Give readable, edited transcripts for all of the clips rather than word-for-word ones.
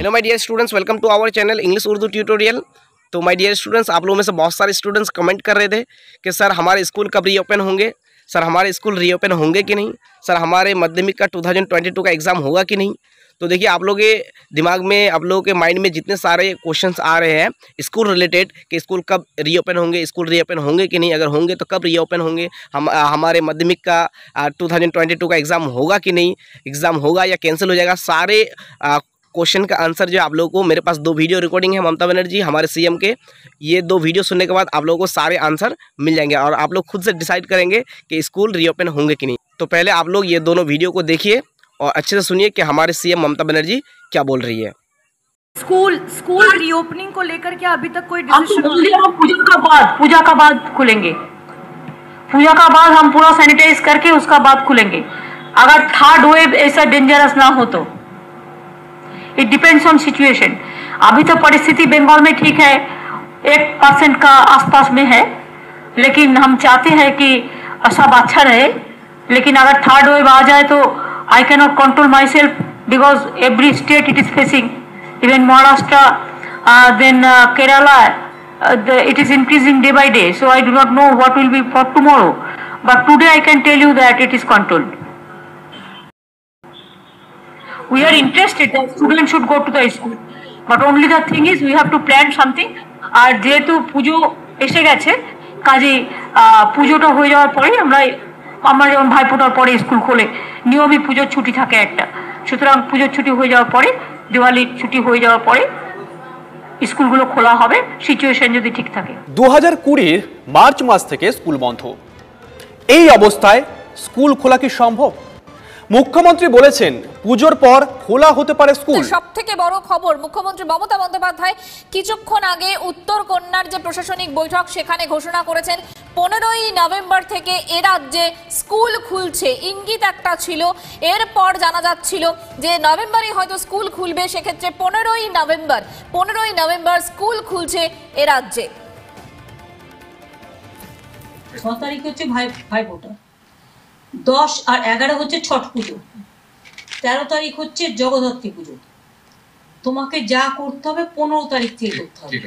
Hello my dear students, welcome to our channel English Urdu tutorial. तो my dear students, आप लोगों में से बहुत सारे स्टूडेंट्स कमेंट कर रहे थे कि सर हमारे स्कूल कब रीओपन होंगे, सर हमारे स्कूल रीओपन होंगे कि नहीं, सर हमारे माध्यमिक का 2022 का एग्ज़ाम होगा कि नहीं। तो देखिए, आप लोगों के दिमाग में, आप लोगों के माइंड में जितने सारे क्वेश्चंस आ रहे हैं स्कूल रिलेटेड कि स्कूल कब रीओपन होंगे, स्कूल रीओपन होंगे कि नहीं, अगर होंगे तो कब रीओपन होंगे, हमारे माध्यमिक का 2022 का एग्ज़ाम होगा कि नहीं, एग्ज़ाम होगा या कैंसिल हो जाएगा, सारे क्वेश्चन का आंसर जो आप लोगों को, मेरे पास 2 वीडियो रिकॉर्डिंग है ममता बनर्जी हमारे सीएम के। ये 2 वीडियो सुनने के बाद आप लोगों को सारे आंसर मिल जाएंगे और आप लोग खुद से डिसाइड करेंगे कि स्कूल रीओपन होंगे कि नहीं। तो पहले आप लोग ये दोनों वीडियो को देखिए और अच्छे से सुनिए कि हमारे सीएम ममता बनर्जी क्या बोल रही है। स्कूल रीओपनिंग को लेकर क्या अभी तक कोई डिसीजन? पूजा का बाद खुलेंगे। पूजा का बाद हम पूरा सैनिटाइज करके उसका बाद खुलेंगे। अगर थर्ड वेव ऐसा डेंजरस ना हो तो इट डिपेंड्स ऑन सिचुएशन। अभी तो परिस्थिति बंगाल में ठीक है, 1% का आसपास में है, लेकिन हम चाहते हैं कि सब अच्छा रहे। लेकिन अगर थर्ड वेव आ जाए तो I can not control myself because every state it is facing, even Maharashtra, then Kerala, it is increasing day by day, so I do not know what will be for tomorrow, but today I can tell you that it is controlled. We are interested that students should go to the school, but only the thing is we have to plan something. আর যেহেতু পুজো এসে গেছে, কাজে পুজোটা হয়ে যাওয়ার পরে আমরা যেমন ভাইফোঁটার পরে স্কুল খোলে, নিয়মিত পুজোর ছুটি থাকে একটা, সুতরাং পুজোর ছুটি হয়ে যাওয়ার পরে, দিওয়ালির ছুটি হয়ে যাওয়ার পরে স্কুলগুলো খোলা হবে, সিচুয়েশন যদি ঠিক থাকে। 2020 মার্চ মাস থেকে স্কুল বন্ধ। এই অবস্থায় স্কুল খোলা কি সম্ভব? মুখ্যমন্ত্রী বলেছেন পুজোর পর খোলা হতে পারে স্কুল। সবথেকে বড় খবর, মুখ্যমন্ত্রী মমতা বন্দ্যোপাধ্যায় কিছুক্ষণ আগে উত্তর কন্যার যে প্রশাসনিক বৈঠক সেখানে ঘোষণা করেছেন 15ই নভেম্বর থেকে এ রাজ্যে স্কুল খুলছে। ইঙ্গিত একটা ছিল, এরপর জানা যাচ্ছিল যে নভেম্বরে হয়তো স্কুল খুলবে, সেক্ষেত্রে 15ই নভেম্বর স্কুল খুলছে এ রাজ্যে। 6 তারিখ হচ্ছে ভাইফোঁটা, 10 আর 11 হচ্ছে ছট পুজো, 13 তারিখ হচ্ছে জগদ্ধাত্রী পুজো। তোমাকে যা করতে হবে 15 তারিখ থেকে করতে হবে।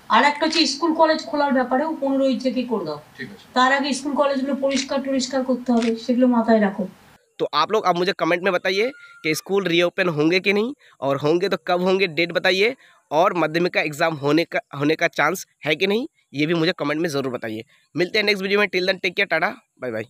আর একটা হচ্ছে স্কুল কলেজ খোলার ব্যাপারেও 15ই থেকে করে দাও। তার আগে স্কুল কলেজগুলো পরিষ্কার করতে হবে, সেগুলো মাথায় রাখো। तो आप लोग अब मुझे कमेंट में बताइए कि स्कूल रीओपन होंगे कि नहीं, और होंगे तो कब होंगे, डेट बताइए, और माध्यमिक का एग्ज़ाम होने का चांस है कि नहीं, ये भी मुझे कमेंट में ज़रूर बताइए। मिलते हैं नेक्स्ट वीडियो में। Till then take care, tata, bye bye.